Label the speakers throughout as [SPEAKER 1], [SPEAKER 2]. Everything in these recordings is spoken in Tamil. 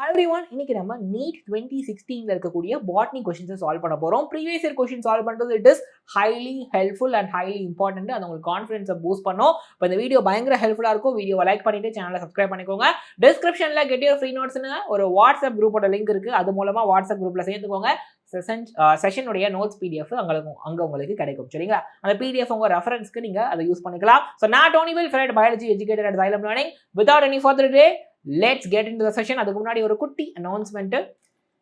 [SPEAKER 1] everyone, இன்னைக்கு நம்ம நீட் 2016ல இருக்கக்கூடிய பாட்னி क्वेश्चंस சால்வ் பண்ண போறோம். ப்ரீவியஸ் இயர் क्वेश्चन சால்வ் பண்றது it is highly helpful and highly important. அது உங்களுக்கு கான்ஃபிடன்ஸை பூஸ்ட் பண்ணும். இப்போ இந்த வீடியோ பயங்கர ஹெல்ப்ஃபுல்லா இருக்கும். வீடியோவை லைக் பண்ணிட்டு சேனலை சப்ஸ்கிரைப் பண்ணிக்கோங்க. டிஸ்கிரிப்ஷன்ல கெட் யுவர் ஃப்ரீ நோட்ஸ்னு ஒரு வாட்ஸ்அப் குரூப்போட லிங்க் இருக்கு. அது மூலமா வாட்ஸ்அப் குரூப்ல சேர்த்துக்கோங்க. செஷனுடைய நோட்ஸ் பிடிஎஃப் அங்க உங்களுக்கு கிடைக்கும். சரிங்களா? அந்த பிடிஎஃப் உங்க ரெஃபரன்ஸ்க்கு நீங்க அதை யூஸ் பண்ணிக்கலாம். So not only will fed biology educated at Xylem Learning. Without any further delay, let's get into the session. அதுக்கு முன்னாடி ஒரு குட்டி அனௌன்ஸ்மெண்ட்.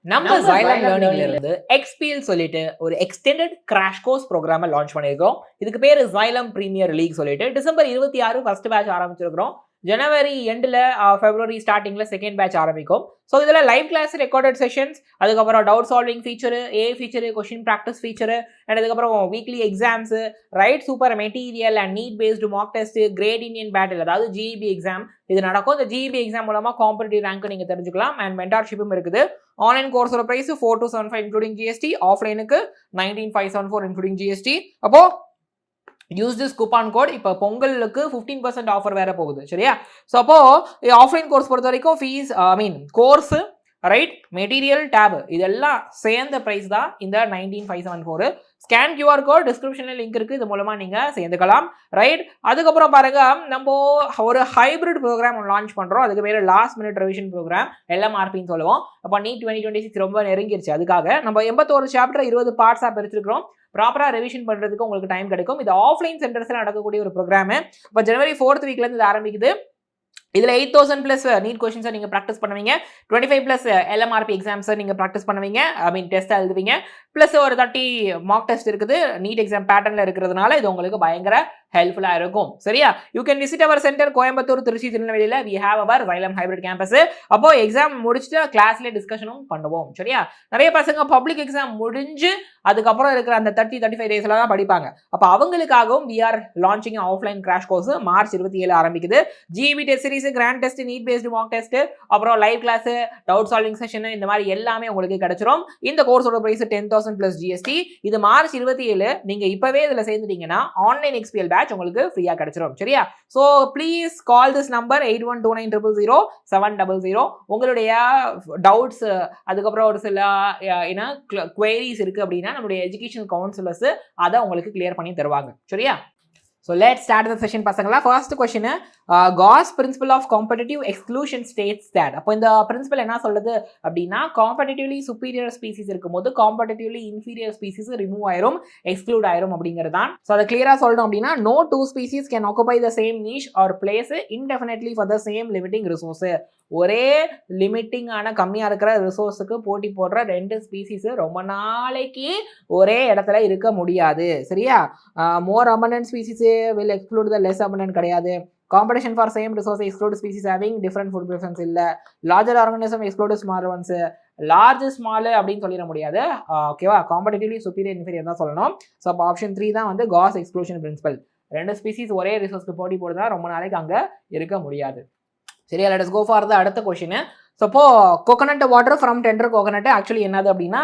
[SPEAKER 1] நம்ம Xylem Learningல இருந்து XPL சொல்லிட்டு ஒரு எக்ஸ்டெண்டட் கிராஷ் கோர்ஸ் ப்ரோக்ராமை லான்ச் பண்ணியிருக்கோம். இதுக்கு பேர் Xylem Premier League சொல்லிட்டு டிசம்பர் 26 ஃபர்ஸ்ட் பேட்ச் ஆரம்பிச்சிருக்கிறோம். ஜனவரி எண்டில் ஃபெப்ரவரி ஸ்டார்டிங்கில் செகண்ட் பேட்ச் ஆரம்பிக்கும். ஸோ இதில் லைவ் கிளாஸ், ரெக்கார்டட் செஷன்ஸ், அதுக்கப்புறம் doubt solving feature, A feature, question practice feature, and அதுக்கப்புறம் weekly exams, right super material and NEET based mock test, great Indian battle, அதாவது ஜிஇபி எக்ஸாம் இது நடக்கும். இந்த ஜிஇபி எக்ஸாம் மூலமாக காம்படிட்டிவ் ரேங்க் நீங்கள் தெரிஞ்சுக்கலாம். அண்ட் மென்டார்ஷிப்பும் இருக்குது. ஆன்லைன் கோர்ஸோட ப்ரைஸ் 4275 இன்க்ளூடிங் ஜிஎஸ்டி, ஆஃப்லைனுக்கு 19274 இன்க்ளூடிங் ஜிஎஸ்டி. அப்போ யூஸ் திஸ் கூப்பான் கோட். இப்போ பொங்கலுக்கு 15% ஆஃபர் வேற போகுது. சரியா? ஸோ அப்போ ஆஃப்லைன் கோர்ஸ் பொறுத்த வரைக்கும் fees course, right, material, tab இதெல்லாம் சேர்ந்த ப்ரைஸ் தான் இந்த 19574. ஸ்கேன் QR கோட் டிஸ்கிரிப்ஷனில் லிங்க் இருக்குது. இது மூலமாக நீங்கள் சேர்ந்துக்கலாம். ரைட், அதுக்கப்புறம் பாருங்க, நம்ம ஒரு ஹைப்ரிட் ப்ரோக்ராம் லான்ச் பண்ணுறோம். அதுக்கு பேர் லாஸ்ட் மினிட் ரிவிஷன் ப்ரோக்ராம், LMRPன்னு சொல்லுவோம். அப்போ நீட் 2026 ரொம்ப நெருங்கிருச்சு. அதுக்காக நம்ம 81 சாப்டர் 20 பார்ட்ஸாக பிரிச்சிருக்கிறோம். ப்ராப்பராக ரிவிஷன் பண்ணுறதுக்கு உங்களுக்கு டைம் கிடைக்கும். இது ஆஃப்லைன் சென்டர்ஸில் நடக்கக்கூடிய ஒரு ப்ரோக்ராமு. இப்போ ஜனவரி 4th வீக்லேருந்து இது ஆரம்பிக்குது. இதில் 8000 ப்ளஸ் நீட் கொஸ்டின்ஸை நீங்கள் ப்ராக்டிஸ் பண்ணுவீங்க. 25 ப்ளஸ் LMRP எக்ஸாம்ஸை நீங்கள் ப்ராக்டிஸ் பண்ணுவீங்க. டெஸ்ட்டாக எழுதுவீங்க. ப்ளஸ் ஒரு 30 மாக் டெஸ்ட் இருக்குது. நீட் எக்ஸாம் பேட்டர்னில் இருக்கிறதுனால இது உங்களுக்கு பயங்கர ஹெல்ப்ஃபுல்லாக இருக்கும். சரியா? You can visit our centre Coimbatore, Trichy, திருநெல்வேலியில் we have our Xylem hybrid campus. அப்போ எக்ஸாம் முடிச்சுட்டு கிளாஸ்லேயே டிஸ்கஷனும் பண்ணுவோம். சரியா? நிறைய பசங்க பப்ளிக் எக்ஸாம் முடிஞ்சு அதுக்கப்புறம் இருக்கிற அந்த 30-35 டேஸ்ல தான் படிப்பாங்க. அப்போ அவங்களுக்காகவும் we are launching offline crash course March 27 ஆரம்பிக்குது. GEB test series, grand test, NEET based mock test, அப்புறம் live class, doubt solving session, இந்த மாதிரி எல்லாமே உங்களுக்கு கிடைச்சிரும். இந்த கோர்ஸோட பிரைஸ் 10,000 பிளஸ் ஜிஎஸ்டி. இது மார்ச் 27. நீங்க இப்பவே இதுல சேர்ந்துட்டீங்கன்னா ஆன்லைன் XPL பேட்ச் உங்களுக்கு ஃப்ரீயா கிடைச்சிரும். சரியா? So please call this number 8129000700. உங்களுடைய டவுட்ஸ், அதுக்கப்புறம் ஒரு சில குவரிஸ் இருக்கு அப்படின்னா நம்மளுடைய எஜுகேஷன் கவுன்சிலர்ஸ் அதை உங்களுக்கு கிளியர் பண்ணி தருவாங்க. சரியா? So let's start the session பசங்களா. First question, Gauss principle of competitive exclusion states that. அப்போ இந்த பிரின்சிபல் என்ன சொல்லுது அப்படின்னா, காம்படிட்டிவ்லி சுப்பீரியர் ஸ்பீசிஸ் இருக்கும்போது காம்படிட்டிவ்லி இன்ஃபீரியர் ஸ்பீசிஸ் ரிமூவ் ஆயிரும், எக்ஸ்க்ளூட் ஆயிரும் அப்படிங்கிறது தான். ஸோ அதை கிளியரா சொல்லணும் அப்படின்னா, no two species can occupy the same niche or place indefinitely for the same limiting resource. ஒரே லிமிட்டிங் ஆன கம்மியா இருக்கிற ரிசோர்ஸுக்கு போட்டி போடுற 2 ஸ்பீசிஸ் ரொம்ப நாளைக்கு ஒரே இடத்துல இருக்க முடியாது. சரியா? மோர் abundant species will exclude the less abundant கிடையாது. Competition for same resource exclude species having different food preference இல்ல. Larger organism exclude smaller ones. Large small அப்படின்னு சொல்லிட முடியாது. ஓகேவா? காம்படிட்டிவ்லி சுப்பீரியர் இன்ஃபீரியர் தான் சொல்லணும். ஸோ அப்போ ஆப்ஷன் 3 தான் வந்து Gauss எக்ஸ்க்ளூஷன் பிரின்சிபல். 2 ஸ்பீசிஸ் ஒரே ரிசோர்ஸ்க்கு போட்டி போடுறதா ரொம்ப நாளைக்கு அங்கே இருக்க முடியாது. சரியா? Let us go for the அடுத்த கொஸ்டின். ஸோ அப்போ coconut water from tender coconut actually என்னது அப்படின்னா,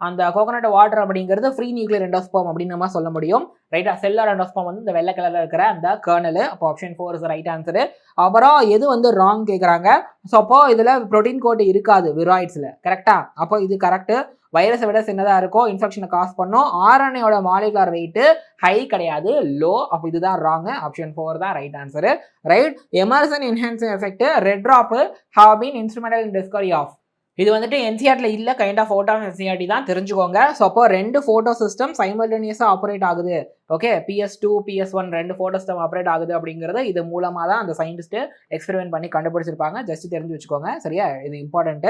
[SPEAKER 1] அந்த கோகனட் வாட்டர் அப்படிங்கிறது ஃப்ரீ நியூக்ளியர் எண்டோஸ்பர்ம் அப்படின்னு நம்ம சொல்ல முடியும். ரைட்டா? செல்லார் எண்டோஸ்பர்ம் வந்து இந்த வெள்ளை கலரில் இருக்கிற அந்த கர்னல். அப்போ ஆப்ஷன் 4 இஸ் ரைட் ஆன்சரு. அப்புறம் எது வந்து ராங் கேட்குறாங்க. ஸோ அப்போ இதில் ப்ரோட்டீன் கோட் இருக்காது விராய்ட்ஸில். கரெக்டா? அப்போ இது கரெக்டு. வைரஸை விட சின்னதாக இருக்கும், இன்ஃபெக்ஷனை காஸ் பண்ணும். RNA-யோட மாலிகுலர் வெயிட் ஹை கிடையாது, லோ. அப்போ இதுதான் ராங். ஆப்ஷன் 4 தான் right answer. Right, Emerson enhancing effect red drop have been instrumental in discovery of. இது வந்துட்டு NCERTல இல்லை, kind of out of NCERT தான், தெரிஞ்சுக்கோங்க. ஸோ அப்போ 2 ஃபோட்டோ சிஸ்டம் சைமல்டேனியஸாக ஆப்ரேட் ஆகுது. Okay, PS2 PS1 2 photo system operate ஆகுது அப்படிங்கிறது இது மூலமாக தான் அந்த சயின்டிஸ்ட் எக்ஸ்பெரிமெண்ட் பண்ணி கண்டுபிடிச்சிருப்பாங்க. ஜஸ்ட் தெரிஞ்சு வச்சுக்கோங்க. சரியா? இது important.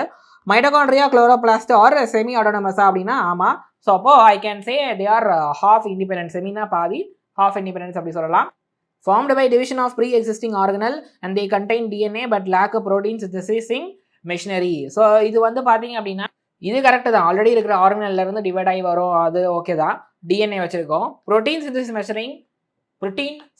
[SPEAKER 1] Mitochondria chloroplast are semi ஆட்டோனமஸா அப்படின்னா ஆமாம். ஸோ அப்போ I can say they are half independent. செமினா பாதி, ஹாஃப் இண்டிபெண்டன்ஸ் அப்படி சொல்லலாம். Formed by division of pre-existing organelle and they contain DNA but lack a protein synthesizing machinery. So இது வந்து பார்த்தீங்க அப்படின்னா இது கரெக்டு தான். ஆல்ரெடி இருக்கிற ஆர்கனல்ல இருந்து டிவைட் ஆகி வரும், அது ஓகே தான். DNA வச்சிருக்கோம். ப்ரோட்டீன்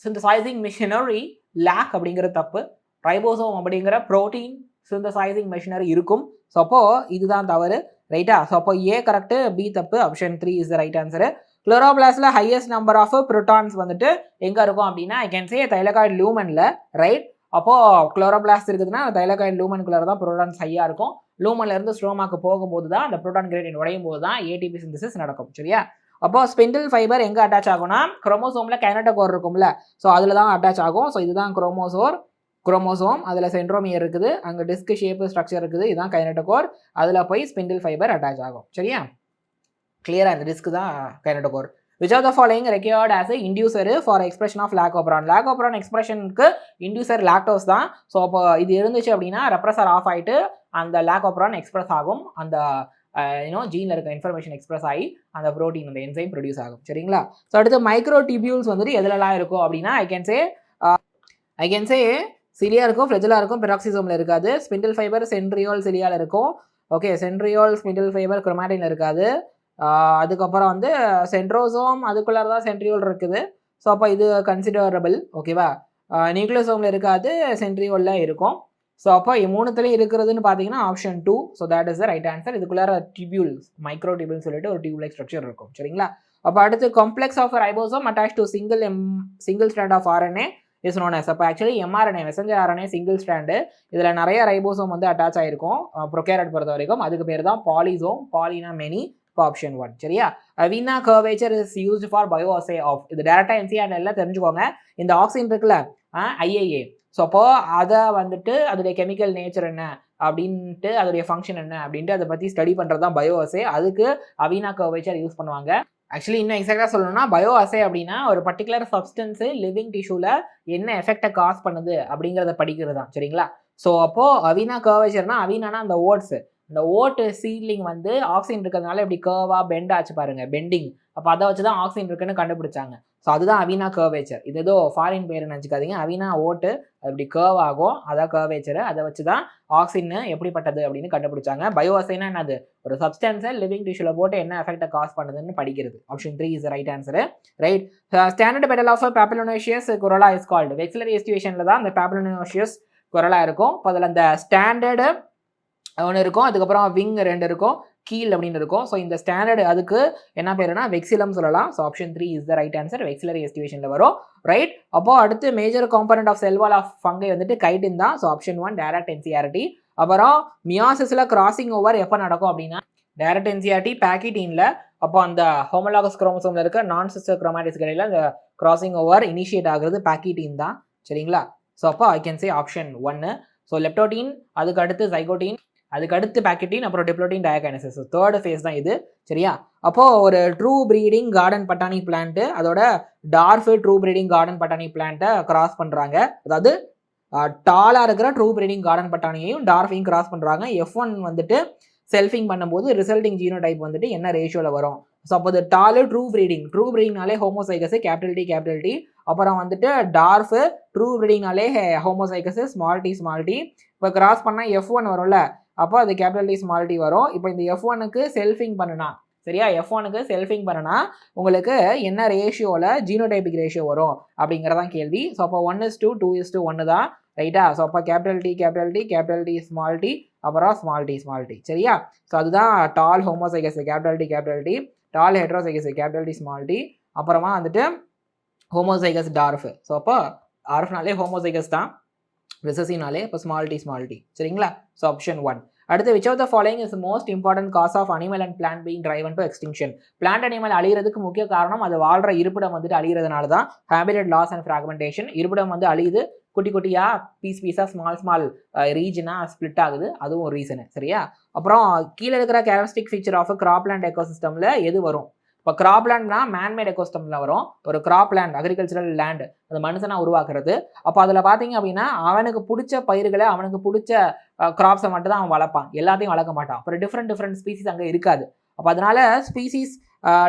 [SPEAKER 1] சிந்தசைசிங் மிஷினரி லேக் அப்படிங்கிற தப்பு. ரைபோசோம் அப்படிங்கிற ப்ரோட்டீன் சிந்தசைசிங் மிஷினரி இருக்கும். ஸோ அப்போ இதுதான் தவறு. ரைட்டா? ஸோ அப்போ ஏ கரெக்டு, பி தப்பு. Option 3 is the right answer. குளோரோபிளாஸ்ட்ல ஹையஸ்ட் நம்பர் ஆஃப் ப்ரோட்டான்ஸ் வந்துட்டு எங்கே இருக்கும் அப்படின்னா, ஐ கேன் சே தைலகாய்டு லூமனில். ரைட்? அப்போது குளோரோபிளாஸ்ட் இருக்குதுன்னா தைலகாய்டு லூமனுக்குள்ளே தான் ப்ரோட்டான்ஸ் ஹையாக இருக்கும். லூமன்லேருந்து ஸ்ட்ரோமாக்கு போகும்போது தான் அந்த புரோட்டான் கிரேடியன்ட் உடையும் போது தான் ஏடிபி சிந்தசிஸ் நடக்கும். சரியா? அப்போ ஸ்பிண்டில் ஃபைபர் எங்கே அட்டாச் ஆகும்னா குரோமோசோமில் கைனட்டோகோர் இருக்கும்ல, ஸோ அதில் தான் அட்டாச் ஆகும். ஸோ இதுதான் குரோமோசோம், அதில் சென்ட்ரோமியர் இருக்குது, அங்கே டிஸ்க் ஷேப்பு ஸ்ட்ரக்சர் இருக்குது, இதுதான் கைனட்டோகோர், அதில் போய் ஸ்பிண்டில் ஃபைபர் அட்டாச் ஆகும். சரியா? கிளியராக இந்த டிஸ்க் தான் கைனட்டோகோர். Which of the following required as a inducer for expression of lacoperon? Lacoperon எக்ஸ்பிரஷனுக்கு இன்டியூசர் லாக்டோஸ் தான். ஸோ அப்போ இது இருந்துச்சு அப்படின்னா ரெப்ரஸர் ஆஃப் ஆகிட்டு அந்த லாகோப்ரான் எக்ஸ்பிரஸ் ஆகும், அந்த ஜீனில் இருக்க இன்ஃபர்மேஷன் எக்ஸ்பிரஸ் ஆகி அந்த ப்ரோட்டீன் அந்த என்சைம் ப்ரொடியூஸ் ஆகும். சரிங்களா? ஸோ அடுத்து மைக்ரோ டிபியூல்ஸ் வந்துட்டு எதுலலாம் இருக்கும் அப்படின்னா ஐ கேன் சே சிலியா இருக்கும், ஃப்ளெஜலா இருக்கும், பெராக்சிசோமில் இருக்காது. ஸ்பிண்டில் ஃபைபர் சென்ட்ரியோல் சிலியாவில் இருக்கும். ஓகே, சென்ட்ரியோல் ஸ்பிண்டில் ஃபைபர் குரோமாட்டினில் இருக்காது. அதுக்கப்புறம் வந்து சென்ட்ரோசோம் அதுக்குள்ளார தான் சென்ட்ரியோல் இருக்குது. ஸோ அப்போ இது கன்சிடரபிள். ஓகேவா? நியூக்ளியோசோமில் இருக்காது, சென்ட்ரியோலில் இருக்கும். ஸோ அப்போ மூணுத்துலேயும் இருக்கிறதுன்னு பார்த்தீங்கன்னா option 2. So that is the right answer. இதுக்குள்ளார டிபியூல்ஸ் மைக்ரோ டிபியூல்ஸ் சொல்லிட்டு ஒரு டியூப் லைக் ஸ்ட்ரக்சர் இருக்கும். சரிங்களா? அப்போ அடுத்து complex of ribosome attach to single strand of RNA is known as. அப்போ actually mRNA messenger RNA single strand, இதில் நிறைய ரைபோசோம் வந்து அட்டாச் ஆகிருக்கும் ப்ரோகேரியட் பொறுத்த வரைக்கும். அதுக்கு பேர் தான் பாலிசோம், பாலினா மெனி. ஆப்ஷன் 1. சரியா? Avena curvature is used for bioassay of. இது டேரக்டாக என்சிஆர்ல எல்லாம் தெரிஞ்சுக்கோங்க. இந்த ஆக்சிஜன் இருக்குல்ல ஐஏஏ, ஸோ அப்போ அதை வந்துட்டு அதோடைய கெமிக்கல் நேச்சர் என்ன அப்படின்ட்டு அதோடைய ஃபங்க்ஷன் என்ன அப்படின்ட்டு அதை பற்றி ஸ்டடி பண்ணுறது தான் பயோஅசே. அதுக்கு அவீனா கர்வேச்சர் யூஸ் பண்ணுவாங்க. ஆக்சுவலி இன்னும் எக்ஸாக்டாக சொல்லணும்னா பயோஅசே அப்படின்னா ஒரு பர்டிகுலர் சப்ஸ்டன்ஸு லிவிங் டிஷ்யூவில் என்ன எஃபெக்டை காஸ் பண்ணுது அப்படிங்கிறத படிக்கிறது தான். சரிங்களா? ஸோ அப்போது அவீனா கர்வேச்சர்னா அவீனானா அந்த ஓட்ஸு, இந்த ஓட்டு சீட்லிங் வந்து ஆக்சிஜன் இருக்கிறதுனால இப்படி கர்வா பெண்ட் ஆச்சு பாருங்க, பெண்டிங். அப்போ அதை வச்சு தான் ஆக்சிஜன் இருக்குன்னு கண்டுபிடிச்சாங்க. ஸோ அதுதான் அவீனா கர்வேச்சர். இது ஏதோ ஃபாரின் பேர் நினச்சிக்காதீங்க. அவீனா ஓட்டு அது இப்படி கர்வ் ஆகும், அதான் கர்வேச்சர். அதை வச்சு தான் ஆக்சிஜன் எப்படிப்பட்டது அப்படின்னு கண்டுபிடிச்சாங்க. பயோஅசைனா என்னது? ஒரு சப்ஸ்டன்ஸை லிவிங் டிஷ்யூவில் போட்டு என்ன எஃபெக்டை காஸ் பண்ணுதுன்னு படிக்கிறது. Option 3 is right answer. Right. Standard petal of papilionaceous corolla is called. Vexillary எஸ்டிவேஷனில் தான் அந்த பாப்புலோனேஷியஸ் கொரோலா இருக்கும். இப்போ அதில் அந்த ஸ்டாண்டர்டு ஒன்று இருக்கும், அதுக்கப்புறம் விங் 2 இருக்கும், கீல் அப்படின்னு இருக்கும். ஸோ இந்த ஸ்டாண்டர்டு அதுக்கு என்ன பேருனா வெக்சிலம் சொல்லலாம். So option 3 is the right answer. Vexillary எஸ்டிவேஷனில் வரும். ரைட். அப்போ அடுத்து major component of cell wall of fungi வந்துட்டு கைட்டின் தான். So option 1 direct NCERT. அப்புறம் மியாசிஸில் கிராசிங் ஓவர் எப்போ நடக்கும் அப்படின்னா டைரக்ட் என்சிஆர்டி பேக்கிட்டீனில். அப்போ அந்த ஹோமோலாகஸ் குரோமோசோமில் இருக்க நான் சிஸ்டர் குரோமாட்டிஸ் இடையில அந்த கிராசிங் ஓவர் இனிஷியேட் ஆகுறது பேக்கிட்டீன் தான். சரிங்களா? ஸோ அப்போ I can say option 1. So leptotene, அதுக்கு அடுத்து ஜைகோட்டீன், அதுக்கு அடுத்து பேக்கெட்டின், அப்புறம் டிப்ளோட்டின் டயகைனசிஸ். தேர்ட் ஃபேஸ் தான் இது. சரியா? அப்போது ஒரு ட்ரூ ப்ரீடிங் கார்டன் பட்டானி பிளான்ட்டு அதோட டார்ஃப் ட்ரூ ப்ரீடிங் கார்டன் பட்டானி பிளான்ட்டை கிராஸ் பண்ணுறாங்க. அதாவது டாலாக இருக்கிற ட்ரூ ப்ரீடிங் கார்டன் பட்டானியையும் டார்ஃபையும் கிராஸ் பண்ணுறாங்க. F1 வந்துட்டு செல்ஃபிங் பண்ணும்போது ரிசல்ட்டிங் ஜீனோடைப் வந்துட்டு என்ன ரேஷியோவில் வரும்? ஸோ அப்போ அது டாலு ட்ரூ ப்ரீடிங்னாலே ஹோமோசைகஸ் கேபிட்டல் டி. அப்புறம் வந்துட்டு டார்ஃபு ட்ரூ ப்ரீடிங்னாலே ஹோமோசைகஸ் ஸ்மால் டி. இப்போ கிராஸ் பண்ணால் F1 வரும்ல, அப்போ அது கேபிட்டல் டி ஸ்மால் டி வரும். இப்போ இந்த F1க்கு செல்ஃபிங் பண்ணுனா, சரியா? F1க்கு செல்ஃபிங் பண்ணுனா உங்களுக்கு என்ன ரேஷியோவில் ஜீனோடைபிக் ரேஷியோ வரும் அப்படிங்கிறதான் கேள்வி. ஸோ அப்போ 1:2, 2:1 தான். ரைட்டா? ஸோ அப்போ கேபிட்டல் டி ஸ்மால் டி, அப்புறம் ஸ்மால் டி. சரியா? ஸோ அதுதான் tall homozygous capital D, tall heterozygous capital D small d, அப்புறமா வந்துட்டு ஹோமோசைகஸ் டார்ஃப். ஸோ அப்போ ஆர்ஃப்னாலே ஹோமோசைகஸ் தான், ரிசசிவ்னாலே இப்போ ஸ்மால் டி. சரிங்களா? So option 1. அடுத்து which of the following is the most important cause of animal and plant being driven to extinction? Plant animal அழிகிறதுக்கு முக்கிய காரணம் அது வாழ்கிற இருப்பிடம் வந்துட்டு அழிகிறதுனால தான். Habitat loss and fragmentation. இருப்பிடம் வந்து அழியுது, குட்டி குட்டியாக பீஸாக ஸ்மால் ரீஜனாக ஸ்பிளிட் ஆகுது, அதுவும் ஒரு ரீசனு. சரியா? அப்புறம் கீழே இருக்கிற கேரக்டரிஸ்டிக் ஃபீச்சர் ஆஃப் கிராப்லேண்ட் எக்கோசிஸ்டமில் எது வரும்? இப்போ கிராப்லேண்ட்னா மேன்மேட் எக்கோசிஸ்டமில் வரும். ஒரு கிராப்லேண்ட் அக்ரிகல்ச்சரல் லேண்ட் அது மனுஷனாக உருவாக்குறது. அப்போ அதில் பார்த்தீங்க அப்படின்னா அவனுக்கு பிடிச்ச பயிர்களை அவனுக்கு பிடிச்ச கிராப்ஸை மட்டும் தான் அவன் வளர்ப்பான், எல்லாத்தையும் வளர்க்க மாட்டான். அப்புறம் டிஃப்ரெண்ட் ஸ்பீசிஸ் அங்கே இருக்காது. அப்போ அதனால ஸ்பீசிஸ்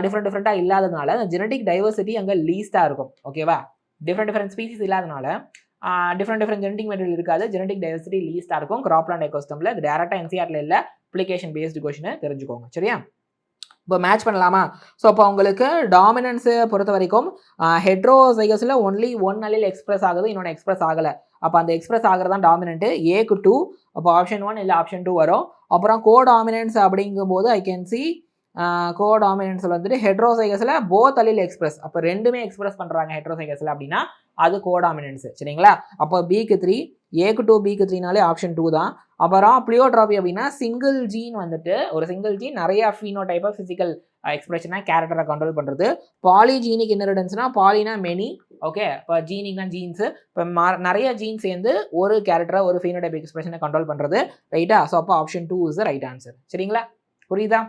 [SPEAKER 1] டிஃப்ரெண்ட்டாக இல்லாததுனால ஜெனட்டிக் டைவர்சிட்டி அங்கே லீஸ்ட்டாக இருக்கும். ஓகேவா? டிஃப்ரெண்ட் ஸ்பீசிஸ் இல்லாதனால டிஃப்ரெண்ட் ஜெனட்டிக் மெட்டீரியல் இருக்காது, ஜெனட்டிக் டைவர்சிட்டி லீஸ்ட்டாக இருக்கும் கிராப்லேண்ட் எக்கோசிஸ்டமில். இது டேரெக்டாக என்சிஆர்ல இல்லை, அப்ளிகேஷன் பேஸ்டு கொஸ்டினை தெரிஞ்சுக்கோங்க. சரியா? இப்போ மேட்ச் பண்ணலாமா? ஸோ அப்போ உங்களுக்கு டாமினன்ஸை பொறுத்த வரைக்கும் ஹெட்ரோசைகஸில் ஒன்லி 1 அலீல் எக்ஸ்பிரஸ் ஆகுது, இன்னொன்று எக்ஸ்பிரஸ் ஆகலை. அப்போ அந்த எக்ஸ்பிரஸ் ஆகிறது தான் டாமினன்ட்டு. ஏக்கு 2, அப்போ ஆப்ஷன் 1 இல்லை ஆப்ஷன் 2 வரும். அப்புறம் கோ டாமினன்ஸ் அப்படிங்கும்போது ஐ கேன் சி கோடாமினன்ஸில் வந்துட்டு ஹெட்ரோசைகஸில் போத் அலீல் எக்ஸ்பிரஸ். அப்போ ரெண்டுமே எக்ஸ்பிரஸ் பண்ணுறாங்க ஹெட்ரோசைகஸில் அப்படின்னா அது கோடாமினன்ஸ். சரிங்களா? அப்போ பிக்கு 3, ஏக்கு 2, பிக்கு 3நாலே ஆப்ஷன் 2 தான். அப்புறம் பிளியோட்ராபி அப்படின்னா சிங்கிள் ஜீன் வந்துட்டு ஒரு சிங்கிள் ஜீன் நிறைய ஃபீனோடைப்பை ஃபிசிக்கல் எக்ஸ்பிரஷனாக கேரக்டரை கண்ட்ரோல் பண்ணுறது. பாலிஜீனிக் இன்னரிடன்ஸ்னா பாலினா மெனி, ஓகே. இப்போ ஜீனிக்னா ஜீன்ஸு, இப்போ நிறைய ஜீன் சேர்ந்து ஒரு கேரக்டரை ஒரு ஃபீனோடைப் எக்ஸ்பிரஷனை கண்ட்ரோல் பண்ணுறது. ரைட்டா? ஸோ அப்போ option 2 is the right answer. சரிங்களா? புரியுதா?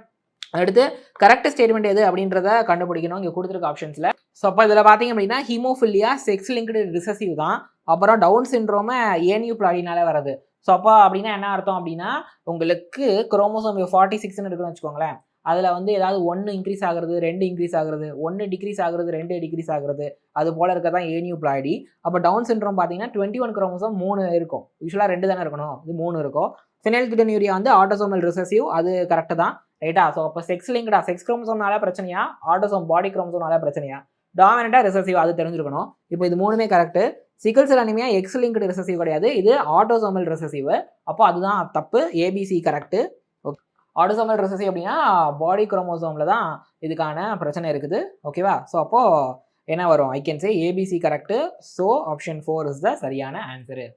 [SPEAKER 1] அடுத்து கரெக்ட் ஸ்டேட்மெண்ட் எது அப்படின்றத கண்டுபிடிக்கணும் இங்கே கொடுத்துருக்க ஆப்ஷன்ஸில். ஸோ அப்போ இதில் பார்த்தீங்க அப்படின்னா ஹீமோஃபிலியா செக்ஸ் லிங்க்டு ரிசசிவ் தான். அப்புறம் டவுன் சிண்ட்ரோமு ஏனியூப்ளாடினால வருது. ஸோ அப்போ அப்படின்னா என்ன அர்த்தம் அப்படின்னா உங்களுக்கு குரோமோசோம் 46ன்னு இருக்குன்னு வச்சுக்கோங்களேன். அதில் வந்து ஏதாவது 1 இன்க்ரீஸ் ஆகுறது, 2 இன்க்ரீஸ் ஆகுறது, 1 டிக்ரீஸ் ஆகுறது, 2 டிக்ரீஸ் ஆகுறது, அது போல் இருக்க தான் ஏனியூப்ளாய்டி. அப்போ டவுன் சிண்ட்ரோம் பார்த்தீங்கன்னா 21 குரோமோசோம் 3 இருக்கும். யூஸ்வலாக 2 தானே இருக்கணும், இது 3 இருக்கும். ஃபினைல்கிட்டோனூரியா வந்து ஆட்டோசோமல் ரிசசிவ், அது கரெக்டு தான். ரைட்டா? ஸோ அப்போ செக்ஸ் லிங்க்டா, செக்ஸ் குரோமோசோம்னால பிரச்சனையா, ஆட்டோசோம் பாடி குரோமோசோம்னால பிரச்சனையா, டாமினண்டா ரிசசிவ், அது தெரிஞ்சிருக்கணும். இப்போ இது 3மே கரெக்டு. சிக்கல் cell anaemia X linked recessive கிடையாது, இது ஆட்டோசோமல் ரிசசிவ். அப்போ அதுதான் தப்பு, ABC correct. Okay, autosomal recessive அப்படின்னா பாடி குரோமோசோமில் தான் இதுக்கான பிரச்சனை இருக்குது. ஓகேவா? ஸோ அப்போது என்ன வரும்? ஐ can say ABC correct. So option 4 is the சரியான ஆன்சரு.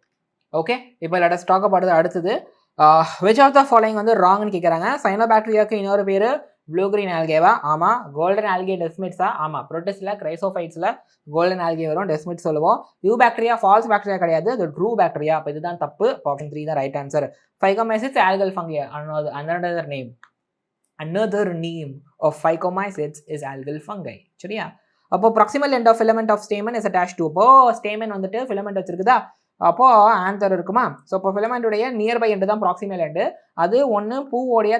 [SPEAKER 1] ஓகே, இப்போ லெட் அஸ் டாக் அபவுட் அடுத்தது விச் ஆஃப் த ஃபாலோயிங் வந்து ராங்னு கேட்குறாங்க. சைனோபாக்டீரியாவுக்கு இன்னொரு பேர் ப்ளூ கிரீன் ஆல்கேவா? ஆமாம். கோல்டன் ஆல்கே டெஸ்மிட்ஸா? ஆமாம். ப்ரோட்டிஸ்டில் கிரைசோஃபைட்ஸில் கோல்டன் ஆல்கே வரும், டெஸ்மிட் சொல்லுவோம். யூ பாக்டீரியா ஃபால்ஸ் பாக்டீரியா கிடையாது, அது ட்ரூ பாக்டீரியா. அப்போ இதுதான் தப்பு. ஆப்ஷன் 3 தான் right answer. Phycomycetes algal fungi, another name of Phycomycetes is algal fungi. சரியா? அப்போ proximal end of filament of stamen is attach to. அப்போ ஸ்டேமன் வந்துட்டு ஃபிலமெண்ட் வச்சிருக்குதா? அப்போ ஆன்சர் இருக்குமா? ஸோ இப்போ ஃபிலமெண்ட்டுடைய நியர்பை எண்டு தான் ப்ராக்சிமல் எண்டு. அது ஒன்று பூவோடைய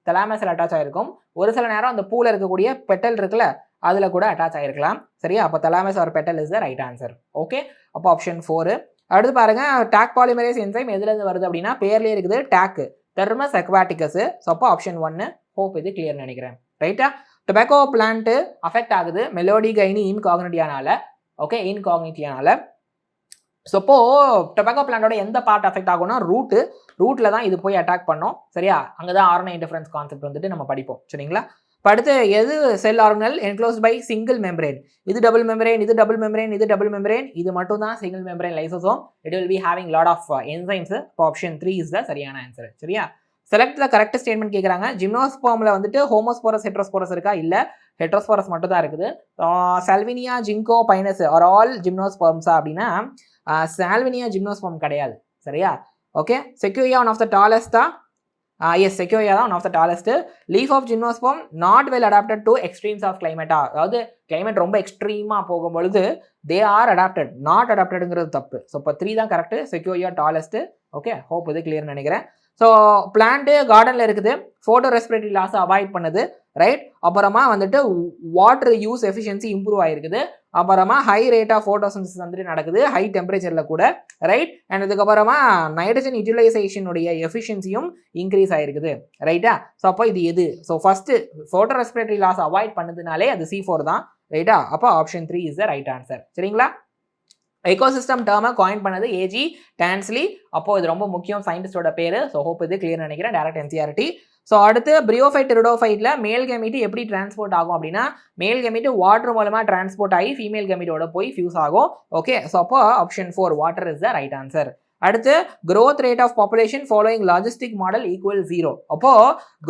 [SPEAKER 1] தலாமஸில் அட்டாச் ஆகிருக்கும். ஒரு சில நேரம் அந்த பூவில் இருக்கக்கூடிய பெட்டல் இருக்குல்ல, அதில் கூட அட்டாச் ஆகிருக்கலாம். சரியா? அப்போ thalamus or petal is the right answer. Okay, அப்போ ஆப்ஷன் 4. அடுத்து பாருங்க, டாக் பாலிமரேஸ் என்சைம் எதுலேருந்து வருது அப்படின்னா பேர்லேயே இருக்குது, டாக், தெர்மஸ் அக்வாட்டிகஸ். ஸோ அப்போ ஆப்ஷன் 1. ஹோப் இது கிளியர் நினைக்கிறேன். ரைட்டா? டொபாக்கோ பிளான்ட்டு அஃபெக்ட் ஆகுது மெலோடிகைனி இன்காக்னிட்டியானால. ஓகே, இன்காக்னிட்டியானால. ஸோ அப்போ டொபாக்கோ பிளான்ட்டோட எந்த பார்ட் அஃபெக்ட் ஆகும்னா ரூட்டில் தான் இது போய் அட்டாக் பண்ணோம். சரியா? அங்கே தான் ஆர்என்ஏ இன்டர்ஃபரன்ஸ் கான்செப்ட் வந்துட்டு நம்ம படிப்போம். சரிங்களா? இப்போ அடுத்து எது cell organelle enclosed by single membrane? இது டபுள் மெம்பரேன், இது டபுள் மெம்பரேன், இது டபுள் மெம்பரேன், இது மட்டும் தான் single membrane lysosome. It will be having lot of enzymes. இப்போ ஆப்ஷன் 3 இஸ் த சரியான ஆன்சர். சரியா? செலக்ட் த கரெக்ட் ஸ்டேட்மெண்ட் கேட்குறாங்க. ஜிம்னோஸ்போமில் வந்துட்டு ஹோமோஸ்போரஸ் ஹெட்ரோஸ்போரஸ் இருக்கா? இல்லை, ஹெட்ரோஸ்போரஸ் மட்டும் தான் இருக்குது. Salvinia Ginkgo Pinus are all ஜிம்னோஸ்போம்ஸா அப்படின்னா சால்வினியா ஜிம்னோஸ்போம் கிடையாது. சரியா? Okay, Sequoia one of the டாலஸ்டா? எஸ், செக்யூரியா தான் one of the tallest. Leaf of gymnosperm not well adapted to extremes of கிளைமேட்டா? அதாவது கிளைமேட் ரொம்ப எக்ஸ்ட்ரீமாக போகும்பொழுது தே ஆர் அடாப்டட், நாட் அடாப்டடுங்கிறது தப்பு. ஸோ இப்போ 3 தான் correct, Sequoia tallest. Okay, hope இது கிளியர் நினைக்கிறேன். ஸோ பிளான்ட்டு கார்டனில் இருக்குது, ஃபோட்டோ ரெஸ்பிரேட்டரி லாஸை அவாய்ட் பண்ணுது. ரைட்? அப்புறமா வந்துட்டு வாட்டர் யூஸ் எஃபிஷியன்சி இம்ப்ரூவ் ஆகிருக்குது. அப்புறமா ஹை ரேட் ஆஃப் ஃபோட்டோசிந்தசிஸ் வந்துட்டு நடக்குது, ஹை டெம்பரேச்சரில் கூட. ரைட்? அண்ட் இதுக்கப்புறமா நைட்ரஜன் யூட்டிலைசேஷனுடைய எஃபிஷியன்சியும் இன்க்ரீஸ் ஆகிருக்குது. ரைட்டா? ஸோ அப்போ இது எது? So first photo respiratory loss avoid பண்ணதுனாலே அது C4 தான். ரைட்டா? அப்போ option 3 is the right answer. சரிங்களா? எக்கோசிஸ்டம் டேர்மை காயின் பண்ணது ஏஜி டான்ஸ்லி. அப்போ இது ரொம்ப முக்கியம், சயின்டிஸ்டோட பேர். ஸோ ஹோப் இது கிளியர் நினைக்கிறேன், டேரக்ட் NCERT. ஸோ அடுத்து பிரியோஃபைட் டெரிடோஃபைட்டில் மேல் கேமிட்டு எப்படி டிரான்ஸ்போர்ட் ஆகும் அப்படின்னா மேல் கேமிட்டு வாட்டர் மூலமாக டிரான்ஸ்போர்ட் ஆகி ஃபீமேல் கேமிட்டோட போய் ஃபியூஸ் ஆகும். ஓகே, ஸோ அப்போ option 4 water is the right answer. அடுத்து growth rate of population following logistic model equal 0. அப்போ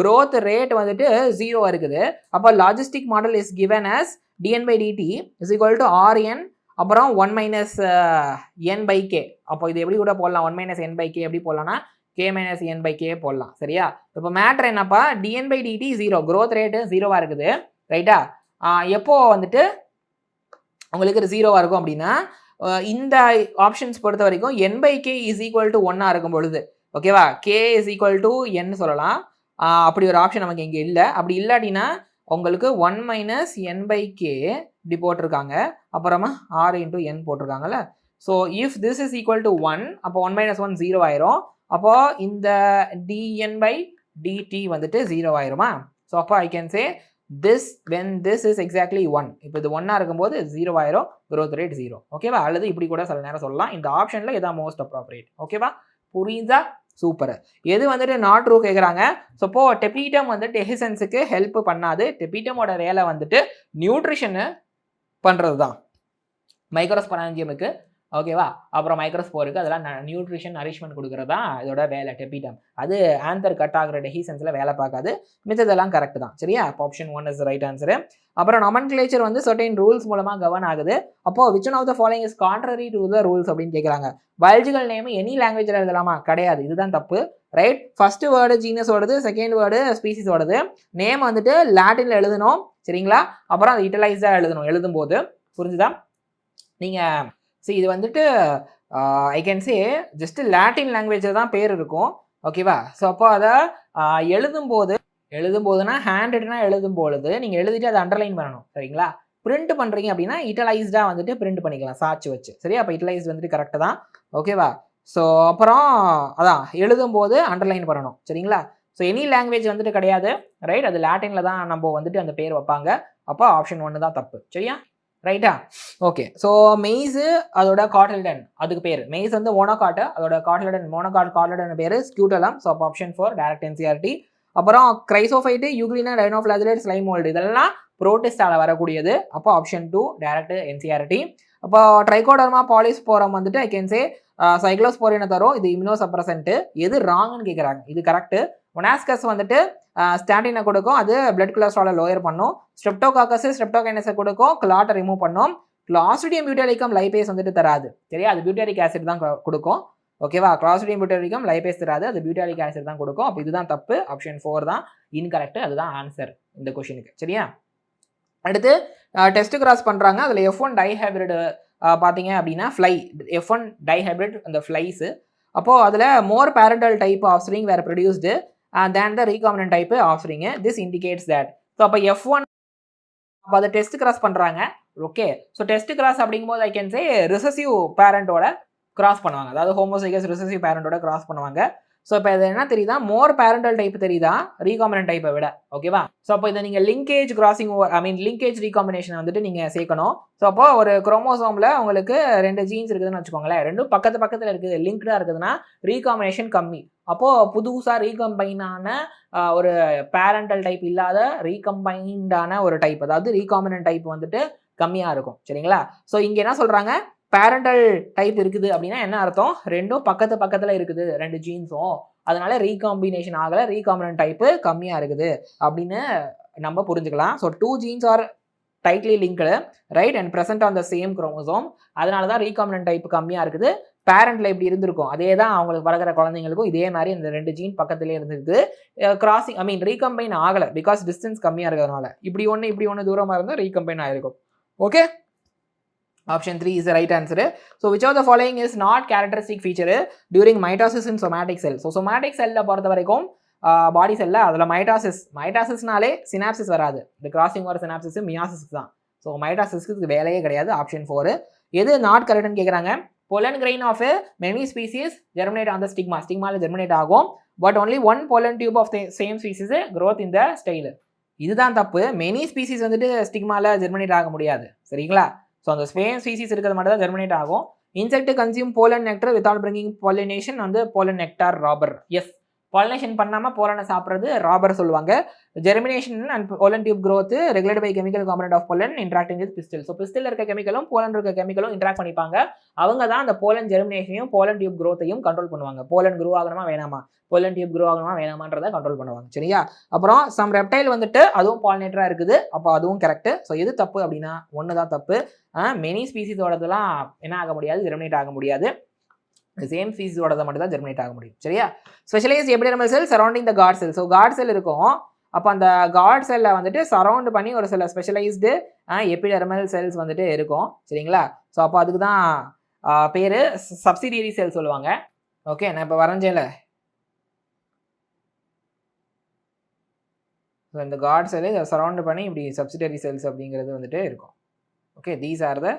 [SPEAKER 1] growth rate வந்துட்டு 0 இருக்குது. அப்போ logistic model is given as dn/dt is equal to rn அப்புறம் 1 minus n/k. அப்போ இது எப்படி கூட போடலாம், 1 minus n/k எப்படி போடலாம்னா k minus n/k போடலாம். சரியா? இப்போ மேட்ரு என்னப்பா, dn/dt 0, growth rate 0வா இருக்குது. ரைட்டா? எப்போ வந்துட்டு உங்களுக்கு 0வா இருக்கும் அப்படின்னா இந்த ஆப்ஷன்ஸ் பொறுத்த வரைக்கும் n/k இஸ் ஈக்குவல் டு 1 இருக்கும் பொழுது. ஓகேவா? k is equal to n சொல்லலாம். அப்படி ஒரு ஆப்ஷன் நமக்கு இங்கே இல்லை. அப்படி இல்லாட்டினா உங்களுக்கு 1 minus n/k இப்படி போட்டிருக்காங்க, அப்புறமா r into n போட்டிருக்காங்கல்ல. So if this is equal to 1, அப்போ 1 minus 1 0 ஆயிரும். அப்போ இந்த dn/dt வந்துட்டு 0 ஆயிருமா? ஸோ அப்போ I can say this when this is exactly 1. இப்போ இது 1 இருக்கும்போது 0 ஆயிரும், growth rate 0. ஓகேவா? அல்லது இப்படி கூட சில நேரம் சொல்லலாம். இந்த ஆப்ஷனில் இதான் மோஸ்ட் அப்ராப்ரியேட். ஓகேவா? புரியுதா? சூப்பர். எது வந்துட்டு நாட் ட்ரூ கேட்குறாங்க. ஸோ இப்போ டெபிட்டம் வந்து டெஹிசன்ஸுக்கு ஹெல்ப் பண்ணாது. டெபிட்டமோட வேலை வந்துட்டு நியூட்ரிஷனு பண்ணுறது தான். மைக்ரோஸ்பொராஞ்சியமுக்கு ஓகேவா, அப்புறம் மைக்ரோஸ்போருக்கு அதெல்லாம் நியூட்ரிஷன் நரிஷ்மெண்ட் கொடுக்குறது தான் இதோட வேலை டெபிட்டம். அது ஆந்தர் கட் ஆகிற டெஹிசன்ஸில் வேலை பார்க்காது. மிச்சதெல்லாம் கரெக்ட் தான். சரியா, அப்போ ஆப்ஷன் 1 இஸ் ரைட் ஆன்சரு. அப்புறம் நாமென்க்ளேச்சர் வந்து சர்டைன் ரூல்ஸ் மூலமாக கவர்ன் ஆகுது. அப்போ which one of the following is contrary to the rules அப்படின்னு கேட்குறாங்க. பயாலஜிக்கல் நேம் எனி லாங்குவேஜில் எழுதலாமா? கிடையாது, இதுதான் தப்பு. ரைட், ஃபர்ஸ்ட் வேர்டு ஜீனஸ் ஓடுது, செகண்ட் வேர்டு ஸ்பீசிஸ் ஓடுது. நேம் வந்துட்டு லாட்டினில் எழுதணும். சரிங்களா, அப்புறம் அது இட்டலைஸ்டாக எழுதணும் எழுதும்போது. புரிஞ்சுதா? நீங்கள் இது வந்துட்டு ஐ கேன் சே ஜஸ்ட் லாட்டின் லாங்குவேஜில் தான் பேர் இருக்கும். ஓகேவா, ஸோ அப்போ அதை எழுதும்போதுனா ஹேண்ட் ரிட்டனாக எழுதும்பொழுது நீங்கள் எழுதிட்டு அதை அண்டர்லைன் பண்ணணும். சரிங்களா, பிரிண்ட் பண்ணுறீங்க அப்படின்னா இட்டலைஸ்டாக வந்துட்டு பிரிண்ட் பண்ணிக்கலாம் சாட்சி வச்சு. சரியா, அப்போ இட்டலைஸ்ட் வந்துட்டு கரெக்டு தான். ஓகேவா, ஸோ அப்புறம் அதான் எழுதும்போது அண்டர்லைன் பண்ணணும். சரிங்களா, ஸோ எனி லாங்குவேஜ் வந்துட்டு கிடையாது. ரைட், அது லாட்டினில் தான் நம்ம வந்துட்டு அந்த பேர் வைப்பாங்க. அப்போ ஆப்ஷன் 1 தான் தப்பு. சரியா, ரைட்டா, ஓகே. ஸோ மெய்ஸு அதோட காட்டில்டன் அதுக்கு பேர் மெய்ஸ் வந்து மோனோகாட்டு, அதோட காட்டில்டன் காட்டில்டன் பேர் ஸ்கியூட்டலம். ஸோ அப்போ ஆப்ஷன் 4 டைரக்ட் என்சிஆர்டி. அப்புறம் கிரைசோஃபைட்டு, யூக்ளினா, டைனோஃப்ளாஜிலேட், ஸ்லைம் மோல்டு இதெல்லாம் புரோட்டிஸ்டால வரக்கூடியது. அப்போ ஆப்ஷன் 2 டைரக்ட் என்சிஆர்டி. அப்போ ட்ரைகோடர்மா பாலிஸ்போரம் வந்துட்டு ஐ கேன் சே சைக்ளோஸ்போரினை தரும். இது இம்யூனோசப்ரசன்ட். எது ராங்னு கேட்குறாங்க. இது கரெக்டு. மொனாஸ்கஸ் வந்துட்டு ஸ்டாண்டினை கொடுக்கும், அது பிளட் கொலஸ்ட்ராலை லோயர் பண்ணும். ஸ்ட்ரெப்டோகாக்கஸ் ஸ்ட்ரெப்டோகைனஸை கொடுக்கும், கிளாட்டை ரிமூவ் பண்ணும். கிளாஸ்ட்ரிடியம் பியூட்டரிக்கம் லைபேஸ் வந்துட்டு தராது. சரியா, அது பியூட்டரிக் ஆசிட் தான் கொடுக்கும். ஓகேவா, கிளாஸ்ட்ரிடியம் பியூட்டரிக்கம் லைபேஸ் தராது, அது பியூட்டரிக் ஆசிட் தான் கொடுக்கும். அப்போ இதுதான் தப்பு. ஆப்ஷன் 4 தான் இன்கரெக்ட். அதுதான் ஆன்சர் இந்த கொஸ்டினுக்கு. சரியா, அடுத்து டெஸ்ட் கிராஸ் பண்ணுறாங்க. அதில் F1 டைஹைப்ரிட் பார்த்தீங்க அப்படின்னா ஃப்ளை F1 டைஹைப்ரிட் அந்த ஃப்ளைஸு. அப்போது அதில் more parental type offspring were produced than the recombinant type offspring. This indicates that. So அப்போ F1 அப்போ அதை டெஸ்ட் கிராஸ் பண்ணுறாங்க. ஓகே, ஸோ டெஸ்ட் கிராஸ் அப்படிங்கும்போது ஐ கேன் சே ரிசசிவ் பேரண்டோட கிராஸ் பண்ணுவாங்க. அதாவது ஹோமோசைகஸ் ரிசசிவ் பேரண்டோட கிராஸ் பண்ணுவாங்க. ஸோ இப்போ இது என்ன தெரியுதா, மோர் பேரண்டல் டைப் தெரியுதா ரீகாம்பினன்ட் டைப்பை விட. ஓகேவா, ஸோ அப்போ இதை நீங்கள் லிங்கேஜ் கிராசிங் லிங்கேஜ் ரீகாம்பினேஷனை வந்துட்டு நீங்கள் சேர்க்கணும். ஸோ அப்போ ஒரு குரோமோசோமில் உங்களுக்கு 2 ஜீன்ஸ் இருக்குதுன்னு வச்சுக்கோங்களேன், ரெண்டும் பக்கத்தில் இருக்குது, லிங்க்டாக இருக்குதுன்னா ரீகாம்பினேஷன் கம்மி. அப்போது புதுசாக ரீகம்பைனான ஒரு பேரண்டல் டைப் இல்லாத ரீகம்பைண்டான ஒரு டைப், அதாவது ரீகாம்பினன்ட் டைப் வந்துட்டு கம்மியாக இருக்கும். சரிங்களா, ஸோ இங்கே என்ன சொல்கிறாங்க, பேரண்டல் டைப் இருக்குது அப்படின்னா என்ன அர்த்தம், ரெண்டும் பக்கத்தில் இருக்குது 2 ஜீன்ஸும், அதனால ரீகாம்பினேஷன் ஆகலை, ரீகாம்பினன்ட் டைப்பு கம்மியாக இருக்குது அப்படின்னு நம்ம புரிஞ்சுக்கலாம். So 2 genes R tightly linked, right, and present on the same chromosome. அதனால தான் ரீகாம்பினன்ட் டைப் கம்மியாக இருக்குது. பேரண்ட்ல இப்படி இருந்திருக்கும், அதே தான் அவங்களுக்கு வளர்கிற குழந்தைங்களுக்கும் இதே மாதிரி இந்த 2 ஜீன் பக்கத்திலே இருந்திருக்கு. கிராசிங் ரீகம்பைன் ஆகலை, பிகாஸ் டிஸ்டன்ஸ் கம்மியாக இருக்கிறதுனால. இப்படி ஒன்று தூரமாக இருந்தால் ரீகம்பைன் ஆகிருக்கும். Okay, option 3 is the right answer. So which of the following is not characteristic feature during mitosis in somatic cell? So somatic cell பொறுத்த வரைக்கும் பாடி செல்ல அதில் மைட்டாசிஸ்னாலே சினாப்சிஸ் வராது. இந்த கிராசிங் வர சினாப்சிஸ் மியாசிஸ் தான். ஸோ மைட்டாசிஸ்க்கு வேலையே கிடையாது. ஆப்ஷன் 4. எது நாட் கரெக்ட்னு கேட்குறாங்க. pollen grain of many species germinate on the stigma. ஸ்டிக்மாவில் ஜெர்மினேட் ஆகும், but only one pollen tube of the same species growth in the style. இதுதான் தப்பு. மெனி ஸ்பீசிஸ் வந்துட்டு ஸ்டிக்மாவில் ஜெர்மினேட் ஆக முடியாது. சரிங்களா, ஸோ அந்த சேம் ஸ்பீசிஸ் இருக்கிறது மட்டும் தான் ஜெர்மினேட் ஆகும். Insect consume pollen nectar without bringing pollination வந்து pollen nectar robber. Yes, pollination பண்ணாமல் போலனை சாப்பிட்றது ராபர் சொல்லுவாங்க. Germination and pollen tube growth regulate by chemical component of pollen interacting with pistil. So pistil இருக்க கெமிக்கலும் போலன் இருக்க கெமிக்கலும் இன்ட்ராக்ட் பண்ணிப்பாங்க. அவங்க தான் அந்த போலன் ஜெர்மினேஷனையும் போலன் டியூப் growthையும் கண்ட்ரோல் பண்ணுவாங்க. போலன் க்ரோ ஆகணுமா வேணாமா, போலன் டியூப் க்ரோ ஆகணுமா வேணாமான்றதை கண்ட்ரோல் பண்ணுவாங்க. சரியா, அப்புறம் சம் ரெப்டைல் வந்துட்டு அதுவும் பாலினேட்டராக இருக்குது. அப்போ அதுவும் கரெக்ட். ஸோ எது தப்பு அப்படின்னா 1 தான் தப்பு. மெனி ஸ்பீசிஸோடதெல்லாம் என்ன ஆக முடியாது, ஜெர்மினேட் ஆக முடியாது. சேம் ஸ்பீசிஸோடதை மட்டும் தான் ஜெர்மினேட் ஆக முடியும். சரியா, specialised epidermal cell surrounding the guard cell. So guard cell இருக்கும். அப்போ அந்த காட் செல்லை வந்துட்டு சரௌண்ட் பண்ணி ஒரு சில ஸ்பெஷலைஸ்டு எபிடெர்மல் செல்ஸ் வந்துட்டு இருக்கும். சரிங்களா, ஸோ அப்போ அதுக்கு தான் பேர் சப்சிடியரி செல் சொல்லுவாங்க. ஓகே, நான் இப்போ வரைஞ்சேன்ல, ஸோ இந்த காட் செல்லை சரௌண்ட் பண்ணி இப்படி சப்சிடியரி செல்ஸ் அப்படிங்கிறது வந்துட்டு இருக்கும். Okay, these are the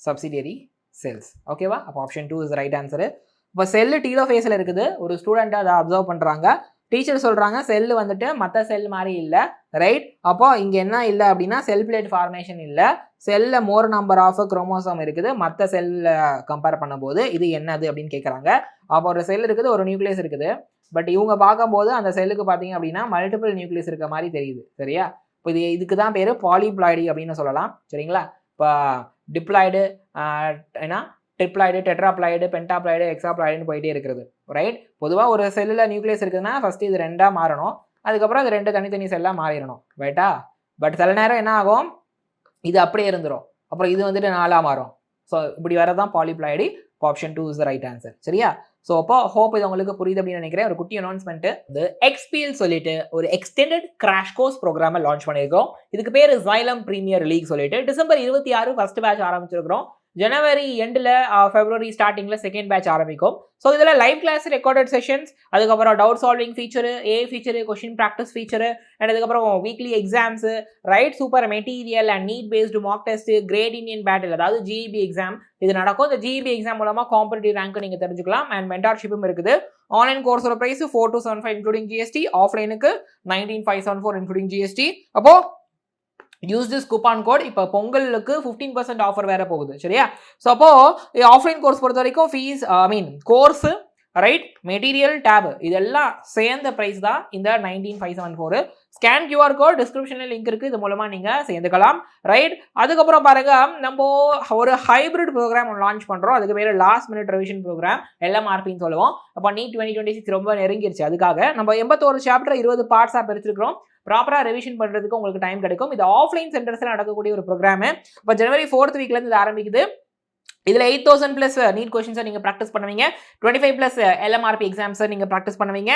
[SPEAKER 1] subsidiary cells. ஓகேவா, அப்போ ஆப்ஷன் 2 இஸ் ரைட் ஆன்சரு. இப்போ செல்லு டீலோஃபேஸில் இருக்குது. ஒரு ஸ்டூடெண்ட்டை அதை அப்சர்வ் பண்ணுறாங்க. டீச்சர் சொல்கிறாங்க செல் வந்துட்டு மற்ற செல் மாதிரி இல்லை, ரைட்? அப்போ இங்கே என்ன இல்லை அப்படின்னா செல் பிளேட் ஃபார்மேஷன் இல்லை, செல்லில் மோர் நம்பர் ஆஃப் குரோமோசோம் இருக்குது மற்ற செல்லில் கம்பேர் பண்ணும்போது. இது என்னது அப்படின்னு கேட்குறாங்க. அப்போ ஒரு செல் இருக்குது, ஒரு நியூக்ளியஸ் இருக்குது. பட் இவங்க பார்க்கும்போது அந்த செல்லுக்கு பார்த்தீங்க அப்படின்னா மல்டிபிள் நியூக்ளியஸ் இருக்க மாதிரி தெரியுது, சரியா? இப்போ இதுக்கு தான் பேர் பாலிப்ளாய்டி அப்படின்னு சொல்லலாம், சரிங்களா? இப்போ டிப்ளாய்டு, ஏன்னா ட்ரிப்ளாய்டு, டெட்ராப்ளாய்டு, பென்டாப்ளாய்டு, எக்ஸாப்ளாய்டுன்னு போயிட்டே இருக்கிறது, ரைட்? பொதுவாக ஒரு செல்லில் நியூக்ளியஸ் இருக்குதுன்னா ஃபஸ்ட்டு இது 2ஆக மாறணும், அதுக்கப்புறம் அது 2 தனித்தனி செல்லாக மாறிடணும், ரைட்டா? பட் சில நேரம் என்ன ஆகும், இது அப்படியே இருந்துடும், அப்புறம் இது வந்துட்டு 4ஆக மாறும். ஸோ இப்படி வரதான் polyploidy. Option 2 is the right answer, சரியா? ஸோ அப்போ ஹோப் இது உங்களுக்கு புரியுது அப்படின்னு நினைக்கிறேன். ஒரு குட்டி அனௌன்ஸ்மெண்ட், இந்த XPL சொல்லிட்டு ஒரு எக்ஸ்டெண்டட் கிராஷ் கோர்ஸ் ப்ரோக்ராமை லான்ச் பண்ணியிருக்கோம். இதுக்கு பேர் Xylem Premier League சொல்லிட்டு டிசம்பர் 26 ஃபர்ஸ்ட் பேட்ச் ஆரம்பிச்சிருக்கிறோம். ஜனவரி எண்டில் ஃபெப்ரவரி ஸ்டார்டிங்கில் செகண்ட் பேட்ச் ஆரம்பிக்கும். ஸோ இதில் லைவ் கிளாஸ், ரெக்கார்டட் செஷன்ஸ், அதுக்கப்புறம் doubt solving feature, A feature, question practice feature, and அதுக்கப்புறம் weekly exams, right? Super material and NEET based mark test, great Indian battle, அதாவது GEB எக்ஸாம் இது நடக்கும். இந்த GEB எக்ஸாம் மூலமாக காம்படிட்டிவ் ரேங்க் நீங்கள் தெரிஞ்சுக்கலாம். அண்ட் மென்டார்ஷிப்பும் இருக்குது. ஆன்லைன் கோர்ஸோட ப்ரைஸ் 4275 இன்க்ளூடிங் GST, ஆஃப்லைனுக்கு 19574 இன்க்ளூடிங் GST. அப்போ யூஸ் திஸ் கூப்பான் கோட். இப்போ பொங்கலுக்கு 15% ஆஃபர் வேற போகுது, சரியா? ஸோ அப்போ ஆஃப்லைன் கோர்ஸ் பொறுத்த வரைக்கும் fees, course, right, material, tab இதெல்லாம் சேர்ந்த ப்ரைஸ் தான் இந்த 19574. ஸ்கேன் QR கோட் டிஸ்கிரிப்ஷனில் லிங்க் இருக்குது, இது மூலமாக நீங்கள் சேர்ந்துக்கலாம், ரைட்? அதுக்கப்புறம் பாருங்க, நம்ம ஒரு ஹைப்ரிட் ப்ரோக்ராம் லான்ச் பண்ணுறோம். அதுக்கு பேர் லாஸ்ட் மினிட் ரிவிஷன் ப்ரோக்ராம், LMRPன்னு சொல்லுவோம். அப்போ நீட் 2026 ரொம்ப நெருங்கிருச்சு. அதுக்காக நம்ம 81 சாப்டர் 20 பார்ட்ஸாக பிரிச்சிருக்கிறோம். ப்ராப்பராக ரிவிஷன் பண்ணுறதுக்கு உங்களுக்கு டைம் கிடைக்கும். இது ஆஃப்லைன் சென்டர்ஸில் நடக்கக்கூடிய ஒரு ப்ரோக்ராமு. இப்போ ஜனவரி 4th வீக்லேருந்து இது ஆரம்பிக்குது. இதில் 8000+ நீட் கொஷின்ஸை நீங்கள் ப்ராக்டிஸ் பண்ணுவீங்க, 25+ LMRP எக்ஸாம்ஸை நீங்கள் ப்ராக்டிஸ் பண்ணுவீங்க,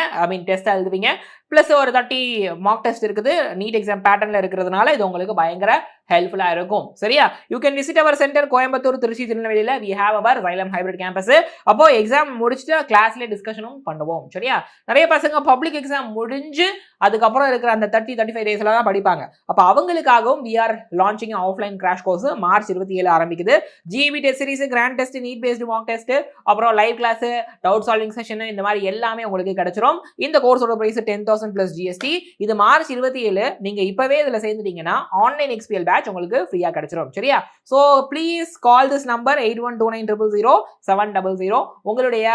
[SPEAKER 1] டெஸ்ட் எழுதுவீங்க, ப்ளஸ் ஒரு 30 மார்க் டெஸ்ட் இருக்குது. நீட் எக்ஸாம் பேட்டர்னில் இருக்கிறதுனால இது உங்களுக்கு பயங்கர ஹெல்ப்ஃபுல்லாக இருக்கும், சரியா? You can visit our centre Coimbatore, Trichy, திருநெல்வேலியில் we have our Xylem hybrid campus. அப்போ எக்ஸாம் முடிச்சுட்டு கிளாஸ்லேயே டிஸ்கஷனும் பண்ணுவோம், சரியா? நிறைய பசங்க பப்ளிக் எக்ஸாம் முடிஞ்சு அதுக்கப்புறம் இருக்கிற அந்த 30-35 டேஸில் தான் படிப்பாங்க. அப்போ அவங்களுக்காகவும் we are launching offline crash course March 27 ஆரம்பிக்குது. GEB test series, grand test, NEET based mark test, அப்புறம் live class, doubt solving session, இந்த மாதிரி எல்லாமே உங்களுக்கு கிடைச்சிரும். இந்த கோர்ஸோட பிரைஸ் 10,000+ GST. இது மார்ச் 27. நீங்க இப்பவே இதுல சேர்ந்துட்டீங்கன்னா ஆன்லைன் XPL பேட்ச் உங்களுக்கு ஃப்ரீயா கிடைச்சிரும், சரியா? So please call this number 8129000700. உங்களுடைய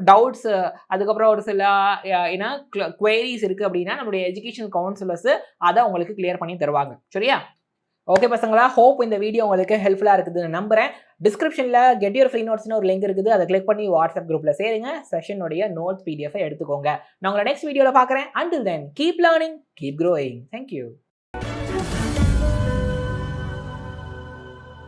[SPEAKER 1] டவுட்ஸ், அதுக்கப்புறம் ஒரு சில குவெரிஸ் இருக்கு அப்படின்னா நம்மளுடைய எஜுகேஷன் கவுன்சிலர்ஸ் அதை உங்களுக்கு கிளியர் பண்ணி தருவாங்க, சரியா? ஓகே பசங்களா, ஹோப் இந்த வீடியோ உங்களுக்கு ஹெல்ப்ஃபுல்லாக இருக்குதுன்னு நம்புறேன். டிஸ்கிரிப்ஷனில் கெட் யுவர் ஃப்ரீ நோட்ஸ்னு ஒரு லிங்க் இருக்குது, அதை கிளிக் பண்ணி வாட்ஸ்அப் குரூப்பில் சேருங்க. செஷனுடைய நோட்ஸ் PDF எடுத்துக்கோங்க. நான் உங்களை நெக்ஸ்ட் வீடியோவில் பார்க்குறேன். Until then, keep learning, keep growing. Thank you.